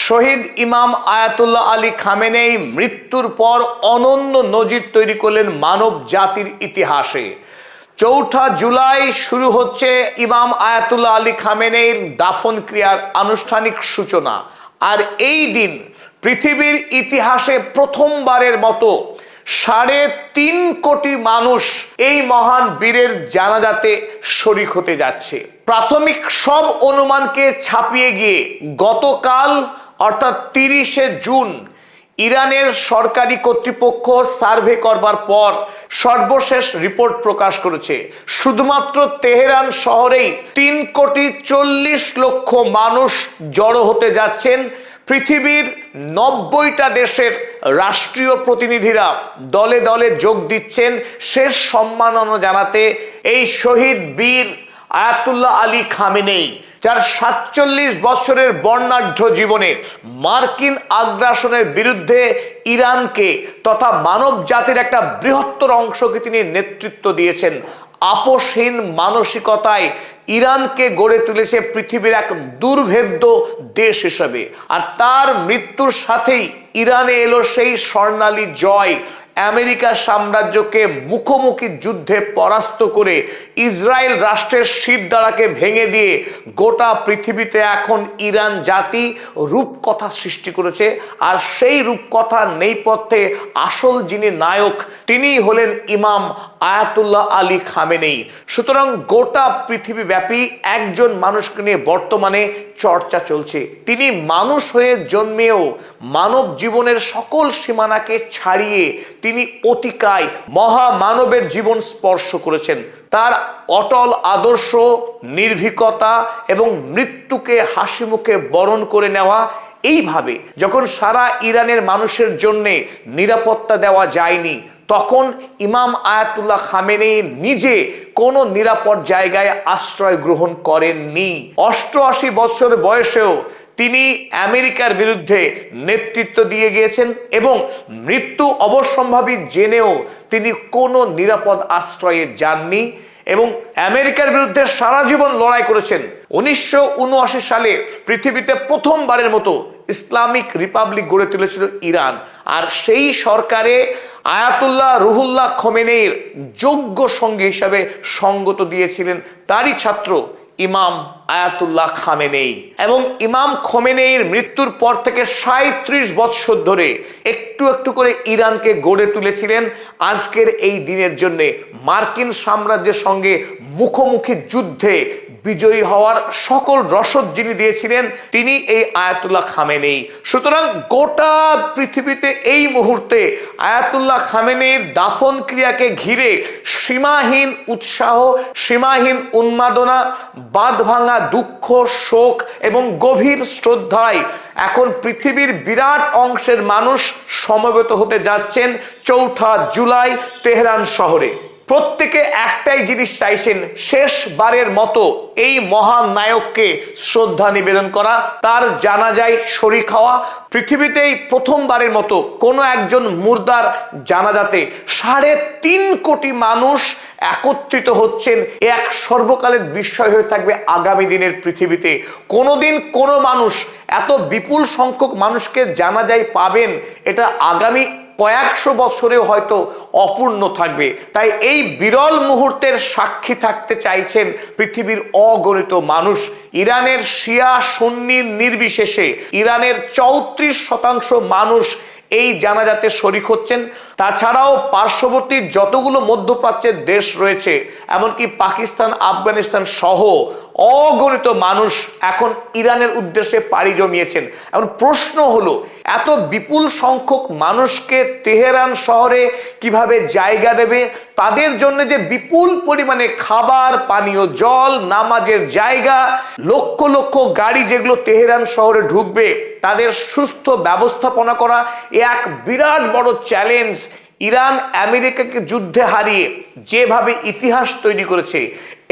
শহীদ ইমাম Ayatollah Ali Khamenei মৃত্যুর পর অনন্য নজির তৈরি করলেন মানব জাতির ইতিহাসে। ৪ঠা জুলাই শুরু হচ্ছে ইমাম আয়াতুল্লাহ আলী খামেনেইর দাফন ক্রিয়ার আনুষ্ঠানিক সূচনা। আর এই দিন পৃথিবীর ইতিহাসে প্রথমবারের মতো ৩.৫ কোটি মানুষ এই মহান বীরের জানাজাতে শরীক হতে যাচ্ছে। প্রাথমিক সব অনুমানকে ছাপিয়ে গিয়ে গতকাল অর্থাৎ ৩০শে জুন ইরানের সরকারি কর্তৃপক্ষ সার্ভে করবার পর সর্বশেষ রিপোর্ট প্রকাশ করেছে। শুধুমাত্র তেহরান শহরেই ৩,৪০,০০,০০০ মানুষ জড়ো হতে যাচ্ছেন। পৃথিবীর ৯০টা দেশের রাষ্ট্রীয় প্রতিনিধিরা দলে দলে যোগ দিচ্ছেন শেষ সম্মাননা জানাতে এই শহীদ বীর আয়াতুল্লাহ আলী খামেনেই, যার ৪৭ বছরের বর্ণাঢ্য জীবনে মার্কিন আগ্রাসনের বিরুদ্ধে ইরানকে তথা মানব জাতির একটা বৃহত্তর অংশকে তিনি নেতৃত্ব দিয়েছেন। আপোষহীন মানসিকতায় ইরানকে গড়ে তুলেছে পৃথিবীর এক দুর্ভেদ্য দেশ হিসেবে। আর তার মৃত্যুর সাথেই ইরানে এলো সেই স্বর্ণালী জয়। আমেরিকা সাম্রাজ্যকে মুখোমুখি যুদ্ধে পরাস্ত করে ইসরায়েল রাষ্ট্রের শিরদাঁড়াকে ভেঙে দিয়ে গোটা পৃথিবীতে এখন ইরান জাতি রূপকথা সৃষ্টি করেছে। আর সেই রূপকথার নেপথ্যে আসল যিনি নায়ক তিনি হলেন ইমাম আয়াতুল্লাহ আলী খামেনেই। সুতরাং গোটা পৃথিবীব্যাপী একজন মানুষকে নিয়ে বর্তমানে চর্চা চলছে। তিনি মানুষ হয়ে জন্মেও মানব জীবনের সকল সীমানাকে ছাড়িয়ে তিনি অতিকায় মহামানবের জীবন স্পর্শ করেছেন। তার অটল আদর্শ, নির্ভীকতা এবং মৃত্যুকে হাসি মুখে বরণ করে নেওয়া, এইভাবে যখন সারা ইরানের মানুষের জন্য নিরাপত্তা দেওয়া যায়নি তখন ইমাম আয়াতুল্লাহ খামেনেই নিজে কোনো নিরাপদ জায়গায় আশ্রয় গ্রহণ করেননি। ৮৮ বছর বয়সেও তিনি আমেরিকার বিরুদ্ধে নেতৃত্ব দিয়ে গিয়েছেন এবং মৃত্যু অবশ্যম্ভাবী জেনেও তিনি কোনো নিরাপদ আশ্রয়ে যাননি এবং আমেরিকার বিরুদ্ধে সারা জীবন লড়াই করেছেন। ১৯৭৯ সালে পৃথিবীতে প্রথমবারের মতো ইসলামিক রিপাবলিক গড়ে তুলেছিল ইরান। আর সেই সরকারে আয়াতুল্লাহ রুহুল্লাহ খোমেনির যোগ্য সঙ্গী হিসাবে সঙ্গত দিয়েছিলেন তারই ছাত্র ইমাম আয়াতুল্লাহ খামেনেই। এবং ইমাম খোমেনির মৃত্যুর পর থেকে ৩৭ বছর ধরে একটু একটু করে ইরানকে গড়ে তুলেছিলেন আজকের এই দিনের জন্য। মার্কিন সাম্রাজ্যের সঙ্গে মুখোমুখি যুদ্ধে বিজয়ী হওয়ার সকল রসদ যিনি দিয়েছিলেন তিনি এই আয়াতুল্লাহ খামেনেই। সুতরাং গোটা পৃথিবীতে এই মুহূর্তে আয়াতুল্লাহ খামেনির দাফন ক্রিয়াকে ঘিরে সীমাহীন উৎসাহ, সীমাহীন উন্মাদনা, বাঁধ ভাঙা দুঃখ, শোক এবং গভীর শ্রদ্ধায় এখন পৃথিবীর বিরাট অংশের মানুষ সমবেত হতে যাচ্ছেন ৪ঠা জুলাই তেহরান শহরে। প্রত্যেকে একটাই জিনিস চাইছেন, শেষবারের মতো এই মহান নায়ককে শ্রদ্ধা নিবেদন করা, তার জানাজায় শরীক হওয়া। পৃথিবীতেই প্রথমবারের মতো কোনো একজন মুর্দার জানাজাতে ৩.৫ কোটি মানুষ একত্রিত হচ্ছেন। এক সর্বকালের বিস্ময় হয়ে থাকবে আগামী দিনের পৃথিবীতে। কোনোদিন কোনো মানুষ এত বিপুল সংখ্যক মানুষকে জানাজায় পাবেন এটা আগামী কয়েকশো বছরেও হয়তো অপূর্ণ থাকবে। তাই এই বিরল মুহূর্তের সাক্ষী থাকতে চাইছেন পৃথিবীর অগণিত মানুষ। ইরানের শিয়া সুন্নি নির্বিশেষে ইরানের ৩৪% মানুষ এই জানাজাতে শরীক হচ্ছেন। তাছাড়াও পার্শ্ববর্তী যতগুলো মধ্যপ্রাচ্যের দেশ রয়েছে, এমনকি পাকিস্তান, আফগানিস্তান সহ অগণিত মানুষ এখন ইরানের উদ্দেশ্যে পাড়ি জমিয়েছেন। এখন প্রশ্ন হলো, এত বিপুল সংখ্যক মানুষকে তেহরান শহরে কিভাবে জায়গা দেবে? তাদের জন্য যে বিপুল পরিমাণে খাবার, পানীয় জল, নামাজের জায়গা, লক্ষ লক্ষ গাড়ি যেগুলো তেহরান শহরে ঢুকবে তাদের সুস্থ ব্যবস্থাপনা করা এক বিরাট বড় চ্যালেঞ্জ। ইরান আমেরিকাকে যুদ্ধে হারিয়ে যেভাবে ইতিহাস তৈরি করেছে,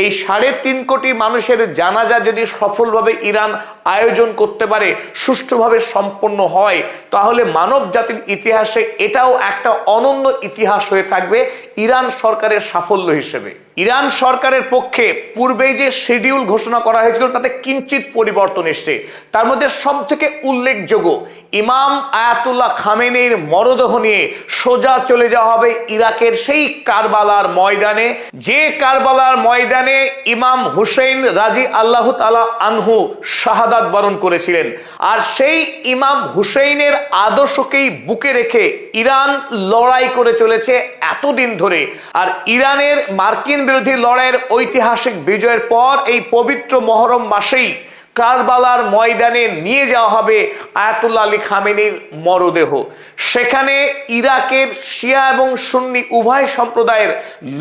এই 3.5 কোটি মানুষের জানাজা যদি সফলভাবে ইরান আয়োজন করতে পারে, সুষ্ঠুভাবে সম্পন্ন হয়, তাহলে মানব জাতির ইতিহাসে এটাও একটা অনন্য ইতিহাস হয়ে থাকবে ইরান সরকারের সাফল্য হিসেবে। ইরান সরকারের পক্ষে পূর্বেই যে শিডিউল ঘোষণা করা হয়েছিল তাতে কিঞ্চিত পরিবর্তন এসেছে। তার মধ্যে সব থেকে উল্লেখযোগ্য, ইমাম আয়াতুল্লাহ খামেনেইর মরদেহ নিয়ে সোজা চলে যাওয়া হবে ইরাকের সেই কারবালার ময়দানে, যে কারবালার ময়দানে ইমাম হুসেইন রাজি আল্লাহ তাআলা আনহু শাহাদাত বরণ করেছিলেন। আর সেই ইমাম হুসেইনের আদর্শকেই বুকে রেখে ইরান লড়াই করে চলেছে এতদিন ধরে। আর ইরানের মার্কিন বিরোধী লড়াইয়ের ঐতিহাসিক বিজয়ের পর এই পবিত্র মহরম মাসেই কারবালার ময়দানে নিয়ে যাওয়া হবে আয়াতুল্লাহ আলী খামেনির মরদেহ। সেখানে ইরাকের শিয়া এবং সুন্নি উভয় সম্প্রদায়ের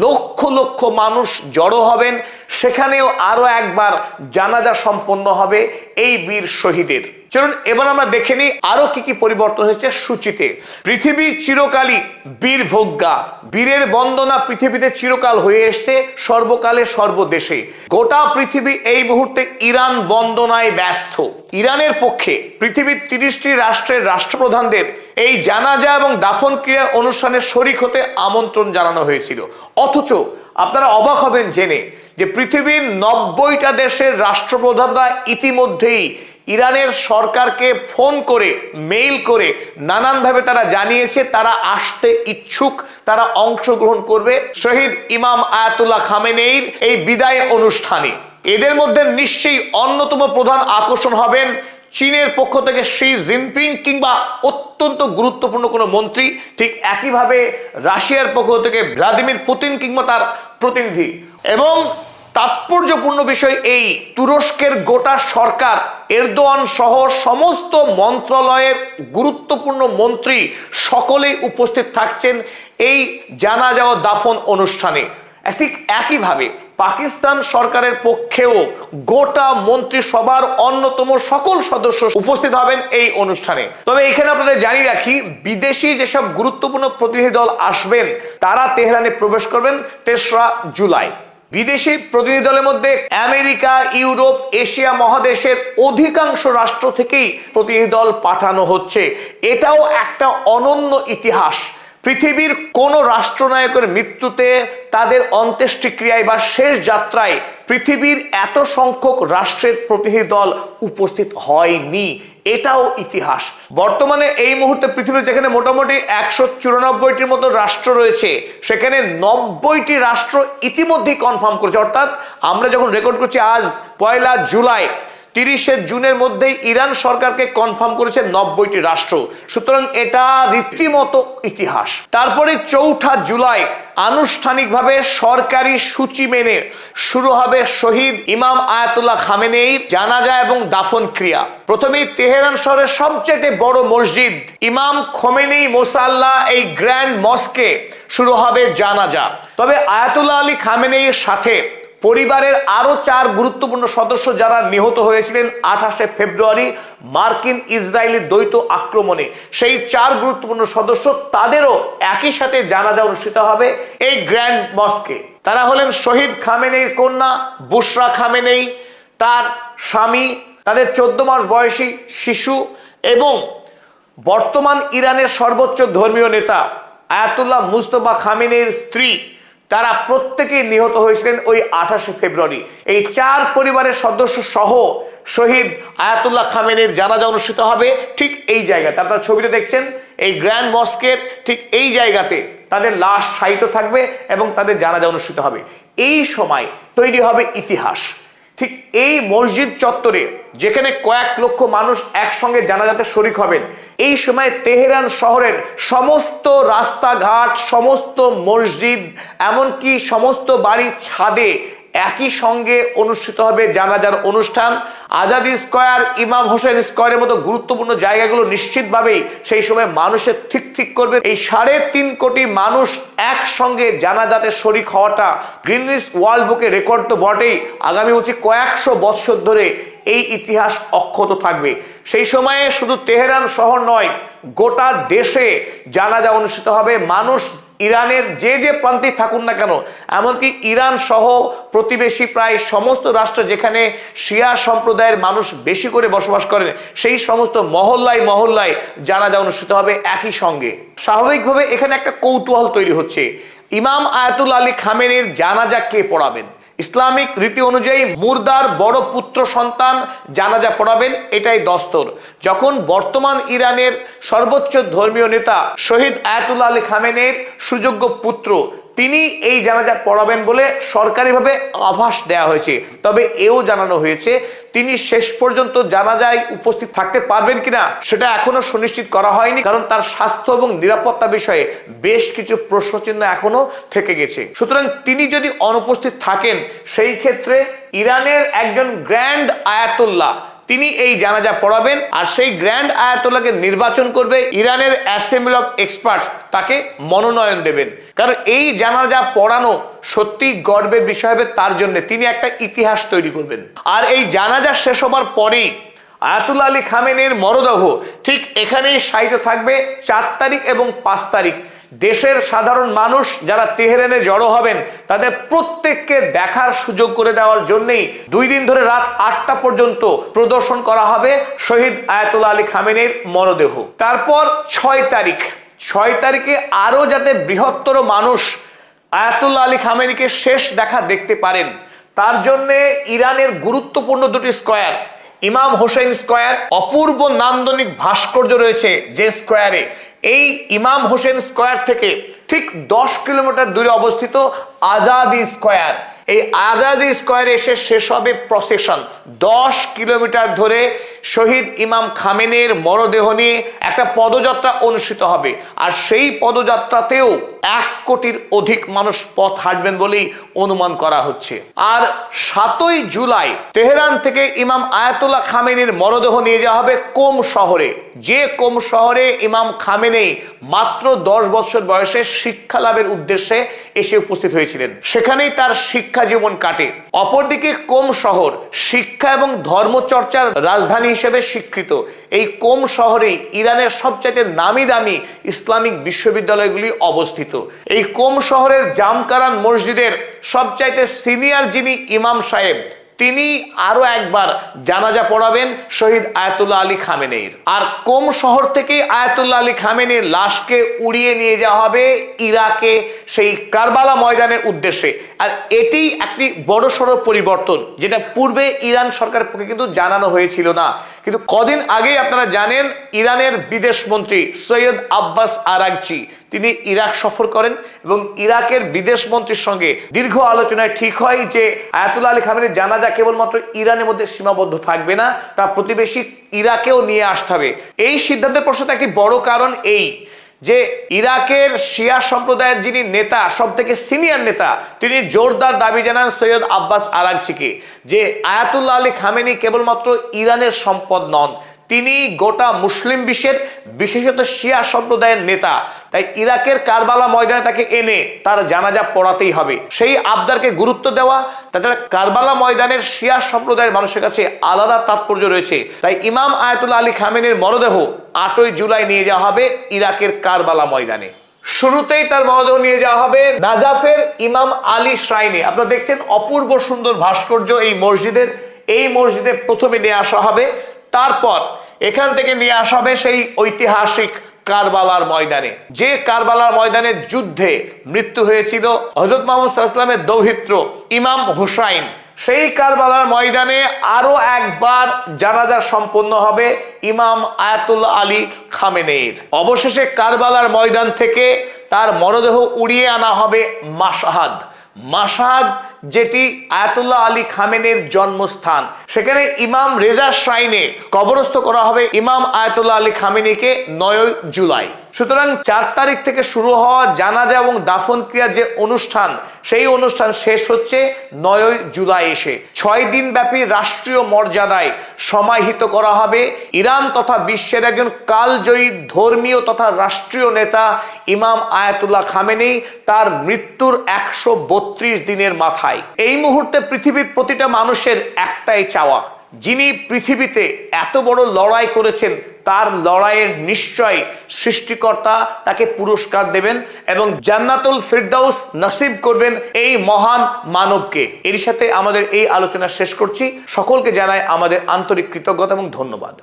লক্ষ লক্ষ মানুষ জড়ো হবেন। সেখানেও আরো একবার জানাজা সম্পন্ন হবে এই বীর শহীদের। চলুন এবার আমরা দেখে নিই আরো কি কি পরিবর্তন হয়েছে সূচিতে। পৃথিবী চিরকালই বীর ভোগ্যা, বীরের বন্দনা পৃথিবীতে চিরকাল হয়ে এসছে, সর্বকালে সর্বদেশে। গোটা পৃথিবী এই মুহূর্তে ইরান বন্দনায় ব্যস্ত। ইরানের পক্ষে পৃথিবীর 30টি রাষ্ট্রের রাষ্ট্রপ্রধানদের এই জানাজা এবং দাফন ক্রিয়া অনুষ্ঠানে শরীক হতে আমন্ত্রণ জানানো হয়েছিল। অথচ আপনারা অবাক হবেন জেনে যে পৃথিবীর 90টা দেশের রাষ্ট্রপ্রধানরা ইতিমধ্যেই ইরানের সরকারকে ফোন করে, মেইল করে নানানভাবে তারা জানিয়েছে তারা আসতে ইচ্ছুক, তারা অংশগ্রহণ করবে শহীদ ইমাম আয়াতুল্লাহ খামেনেইর এই বিদায় অনুষ্ঠানে। এদের মধ্যে নিশ্চয়ই অন্যতম প্রধান আকর্ষণ হবেন চীনের পক্ষ থেকে শি জিনপিং কিংবা অত্যন্ত গুরুত্বপূর্ণ কোনো মন্ত্রী, ঠিক একইভাবে রাশিয়ার পক্ষ থেকে ভ্লাদিমির পুতিন কিংবা তার প্রতিনিধি। এবং তাৎপর্যপূর্ণ বিষয়, এই তুরস্কের গোটা সরকার এরদোয়ান সহ সমস্ত মন্ত্রণালয়ের গুরুত্বপূর্ণ মন্ত্রী সকলেই উপস্থিত থাকছেন এই জানাজা ও দাফন অনুষ্ঠানে। ঠিক একইভাবে পাকিস্তান সরকারের পক্ষেও গোটা মন্ত্রিসভার অন্যতম সকল সদস্য উপস্থিত হবেন এই অনুষ্ঠানে। তবে এখানে আপনাদের জানিয়ে রাখি, বিদেশি যেসব গুরুত্বপূর্ণ প্রতিনিধি দল আসবেন তারা তেহরানে প্রবেশ করবেন 3রা জুলাই। বিদেশি প্রতিনিধি দলের মধ্যে আমেরিকা, ইউরোপ, এশিয়া মহাদেশের অধিকাংশ রাষ্ট্র থেকেই প্রতিনিধি দল পাঠানো হচ্ছে। এটাও একটা অনন্য ইতিহাস। পৃথিবীর কোন রাষ্ট্রনায়কের মৃত্যুতে তাদের অন্ত্যেষ্টিক্রিয়ায় বা শেষ যাত্রায় পৃথিবীর এত সংখ্যক রাষ্ট্রের প্রতিনিধি দল উপস্থিত হয়নি। এটাও ইতিহাস। বর্তমানে এই মুহূর্তে পৃথিবীর যেখানে মোটামুটি 194টির মতো রাষ্ট্র রয়েছে, সেখানে 90টি রাষ্ট্র ইতিমধ্যেই কনফার্ম করেছে। অর্থাৎ আমরা যখন রেকর্ড করছি আজ 1 জুলাই, 30 জুনের মধ্যেই ইরান সরকারকে কনফার্ম করেছে 90টি রাষ্ট্র। সুতরাং এটা রীতিমতো ইতিহাস। তারপরে 4 জুলাই আনুষ্ঠানিকভাবে সরকারি সূচি মেনে শুরু হবে শহীদ ইমাম আয়াতুল্লাহ খামেনেইর জানাজা এবং দাফন ক্রিয়া। প্রথমেই তেহরান শহরের সবচেয়ে বড় মসজিদ ইমাম খোমেনি মোসাল্লা, এই গ্র্যান্ড মস্কে শুরু হবে জানাজা। তবে আয়াতুল্লাহ আলী খামেনেইর সাথে পরিবারের আরো 4 গুরুত্বপূর্ণ সদস্য যারা নিহত হয়েছিলেন 28 ফেব্রুয়ারি মার্কিন ইসরায়েলি দ্বৈত আক্রমণে, সেই 4 গুরুত্বপূর্ণ সদস্য তাদেরও একই সাথে জানাজা অনুষ্ঠিত হবে এই গ্র্যান্ড মস্কে। তারা হলেন শহীদ খামেনেইর কন্যা বুশরা খামেনেই, তার স্বামী, তাদের 14 মাস বয়সী শিশু এবং বর্তমান ইরানের সর্বোচ্চ ধর্মীয় নেতা আয়াতুল্লাহ মুস্তফা খামেনেইর স্ত্রী। তারা প্রত্যেকেই নিহত হয়েছিলেন ওই 28 ফেব্রুয়ারি। এই 4 পরিবারের সদস্য সহ শহীদ আয়াতুল্লাহ খামেনির জানাজা অনুষ্ঠিত হবে ঠিক এই জায়গাতে। আপনারা ছবিতে দেখছেন এই গ্র্যান্ড মস্কের ঠিক এই জায়গাতে তাদের লাশ শায়িত থাকবে এবং তাদের জানাজা অনুষ্ঠিত হবে। এই সময় তৈরি হবে ইতিহাস। ঠিক এই মসজিদ চত্বরে যেখানে কয়েক লক্ষ মানুষ একসঙ্গে জানাজাতে শরীক হবেন, এই সময় তেহরান শহরের সমস্ত রাস্তাঘাট, সমস্ত মসজিদ, এমনকি সমস্ত বাড়ির ছাদে একই সঙ্গে অনুষ্ঠিত হবে জানাজার অনুষ্ঠান। আজাদি স্কয়ার, ইমাম হোসেন স্কয়ারের মতো গুরুত্বপূর্ণ জায়গাগুলো নিশ্চিতভাবেই সেই সময় মানুষের ঠিক ঠিক করবে। এই 3.5 কোটি মানুষ একসঙ্গে জানাজাতে শরীক হওয়াটা গ্রিনিচ ওয়ার্ল্ড বুকে রেকর্ড তো বটেই, আগামী কয়েকশো বৎসর ধরে এই ইতিহাস অক্ষত থাকবে। সেই সময়ে শুধু তেহরান শহর নয়, গোটা দেশে জানাজা অনুষ্ঠিত হবে। মানুষ ইরানের যে প্রান্তে থাকুন না কেন, এমনকি ইরান সহ প্রতিবেশী প্রায় সমস্ত রাষ্ট্র যেখানে শিয়া সম্প্রদায়ের মানুষ বেশি করে বসবাস করেন, সেই সমস্ত মহল্লায় জানাজা অনুষ্ঠিত হবে একই সঙ্গে। স্বাভাবিকভাবে এখানে একটা কৌতূহল তৈরি হচ্ছে, ইমাম আয়াতুল্লাহ আলী খামেনির জানাজা কে পড়াবেন? ইসলামিক রীতি অনুযায়ী মুর্দার বড় পুত্র সন্তান জানাজা পড়াবেন, এটাই দস্তর। যখন বর্তমান ইরানের সর্বোচ্চ ধর্মীয় নেতা শহীদ আয়াতুল্লাহ আলী খামেনির সুযোগ্য পুত্র তিনি এই জানাজা পড়াবেন বলে সরকারিভাবে আভাস দেওয়া হয়েছে। তবে এও জানানো হয়েছে তিনি শেষ পর্যন্ত জানাজায় উপস্থিত থাকতে পারবেন কিনা সেটা এখনো সুনিশ্চিত করা হয়নি, কারণ তার স্বাস্থ্য এবং নিরাপত্তা বিষয়ে বেশ কিছু প্রশ্নচিহ্ন এখনো থেকে গেছে। সুতরাং তিনি যদি অনুপস্থিত থাকেন, সেই ক্ষেত্রে ইরানের একজন গ্র্যান্ড আয়াতুল্লাহ তিনি এই জানাজা পড়াবেন, আর সেই গ্র্যান্ড আয়াতুল্লাহকে নির্বাচন করবে ইরানের অ্যাসেম্বলি অফ এক্সপার্ট, তাকে মনোনয়ন দেবেন। কারণ এই জানাজা পড়ানো সত্যি গর্বের বিষয় হবে তার জন্য, তিনি একটা ইতিহাস তৈরি করবেন। আর এই জানাজা শেষ হবার পরেই আয়াতুল্লাহ আলী খামেনির মরদেহ ঠিক এখানেই শায়িত থাকবে ৪ তারিখ এবং ৫ তারিখ। দেশের সাধারণ মানুষ যারা তেহরানে জড়ো হবেন তাদের প্রত্যেককে দেখার সুযোগ করে দেওয়ার জন্যই 2 দিন ধরে রাত 8টা পর্যন্ত প্রদর্শন করা হবে শহীদ আয়াতুল্লাহ আলী খামেনির মরদেহ। তারপর 6 তারিখে আরো যাতে বৃহত্তর মানুষ আয়াতুল্লাহ আলী খামেনিকে শেষ দেখা দেখতে পারেন, তার জন্য ইরানের গুরুত্বপূর্ণ 2টি স্কয়ার, ইমাম হোসেন স্কয়ার, অপূর্ব নান্দনিক ভাস্কর্য রয়েছে যে স্কয়ারে, এই ইমাম হোসেন স্কয়ার থেকে ঠিক 10 কিলোমিটার দূরে অবস্থিত আজাদি স্কয়ার। এই আজাদি স্কয়ারে এসে শেষ হবে প্রসেশন। 10 কিলোমিটার ধরে শহীদ ইমাম খামেনির মরদেহ নিয়ে একটা পদযাত্রা অনুষ্ঠিত হবে, আর সেই পদযাত্রাতেও 1 কোটির অধিক মানুষ পথ হাঁটবেন বলেই অনুমান করা হচ্ছে। আর 7ই জুলাই তেহরান থেকে ইমাম আয়াতুল্লাহ খামেনির মরদেহ নিয়ে যাওয়া হবে কোম শহরে, যে কোম শহরে ইমাম খামেনি মাত্র 10 বছর বয়সে শিক্ষা লাভের উদ্দেশ্যে এসে উপস্থিত হয়েছিলেন, সেখানেই তার শিক্ষা জীবন কাটে। অপরদিকে কোম শহর শিক্ষা এবং ধর্মচর্চার রাজধানী হিসেবে স্বীকৃত। এই কোম শহরে ইরানের সবচাইতে নামি দামি ইসলামিক বিশ্ববিদ্যালয়গুলি অবস্থিত। এই কোম শহরের জামকারান মসজিদের সবচাইতে সিনিয়র যিনি ইমাম সাহেব, তিনি আরো একবার জানাজা পড়াবেন শহীদ আয়াতুল্লাহ আলী খামেনির। আর কোম শহর থেকে আয়াতুল্লাহ আলী খামেনির লাশকে উড়িয়ে নিয়ে যাওয়া হবে ইরাকে সেই কারবালা ময়দানের উদ্দেশ্যে। আর এটি একটি বড়সড় পরিবর্তন, যেটা পূর্বে ইরান সরকারের পক্ষে কিন্তু জানানো হয়েছিল না। কিন্তু কদিন আগেই আপনারা জানেন ইরানের বিদেশ মন্ত্রী সৈয়দ আব্বাস আরাগচি তিনি ইরাক সফর করেন এবং ইরাকের বিদেশ মন্ত্রীর সঙ্গে দীর্ঘ আলোচনায় ঠিক হয় যে আয়াতুল্লাহ আলী খামেনির জানাজা কেবলমাত্র ইরানের মধ্যে সীমাবদ্ধ থাকবে না, তা প্রতিবেশী ইরাকেও নিয়ে আসতে হবে। এই সিদ্ধান্তের পশ্চাতে একটি বড় কারণ এই যে ইরাকের শিয়া সম্প্রদায়ের যিনি নেতা, সব থেকে সিনিয়র নেতা, তিনি জোরদার দাবি জানান সৈয়দ আব্বাস আরাগচিকে যে আয়াতুল্লাহ আলী খামেনি কেবলমাত্র ইরানের সম্পদ নন, তিনি গোটা মুসলিম বিশ্বের বিশেষত শিয়া সম্প্রদায়ের নেতা। তাই ইরাকের কারবালা ময়দানে তাকে এনে তার জানাজা পড়াতেই হবে। সেই আবদারকে গুরুত্ব দেওয়া, তাছাড়া কারবালা ময়দানের শিয়া সম্প্রদায়ের মানুষের কাছে আলাদা তাৎপর্য রয়েছে। তাই ইমাম আয়াতুল্লাহ আলী খামেনির মরদেহ 8ই জুলাই নিয়ে যাওয়া হবে ইরাকের কারবালা ময়দানে। শুরুতেই তার মরদেহ নিয়ে যাওয়া হবে নাজাফের ইমাম আলী শ্রাইনে। আপনারা দেখছেন অপূর্ব সুন্দর ভাস্কর্য এই মসজিদে প্রথমে নিয়ে আসা হবে, তারপর এখান থেকে নিয়ে আসা হবে সেই ঐতিহাসিক কারবালার ময়দানে, যে কারবালার ময়দানে যুদ্ধে মৃত্যু হয়েছিল হযরত মুহাম্মদ সাল্লাল্লাহু আলাইহি ওয়াসাল্লামের দৌহিত্র ইমাম হুসাইন। সেই কারবালার ময়দানে আরো একবার জানাজা সম্পন্ন হবে ইমাম আয়াতুল্লাহ আলী খামেনির। অবশেষে কারবালার ময়দান থেকে তার মরদেহ উড়িয়ে আনা হবে মাশহাদ, যেটি আয়াতুল্লাহ আলী খামেনির জন্মস্থান। সেখানে ইমাম রেজা শ্রাইনে কবরস্থ করা হবে ইমাম আয়াতুল্লাহ আলী খামেনিকে 9ই জুলাই। সুতরাং 4 তারিখ থেকে শুরু হওয়া জানাজা এবং দাফন ক্রিয়া যে অনুষ্ঠান, সেই অনুষ্ঠান শেষ হচ্ছে 9ই জুলাই এসে 6 দিন ব্যাপী রাষ্ট্রীয় মর্যাদায় সমাহিত করা হবে ইরান তথা বিশ্বের একজন কালজয়ী ধর্মীয় তথা রাষ্ট্রীয় নেতা ইমাম আয়াতুল্লাহ খামেনি তার মৃত্যুর 132 দিনের মাথায়। এই মুহূর্তে পৃথিবীর প্রতিটা মানুষের একটাই চাওয়া, যিনি পৃথিবীতে এত বড় লড়াই করেছেন তার লড়াইয়ের নিশ্চয় সৃষ্টিকর্তা তাকে পুরস্কার দেবেন এবং জান্নাতুল ফিরদাউস নসিব করবেন এই মহান মানবকে। এর সাথে আমাদের এই আলোচনা শেষ করছি। সকলকে জানাই আমাদের আন্তরিক কৃতজ্ঞতা এবং ধন্যবাদ।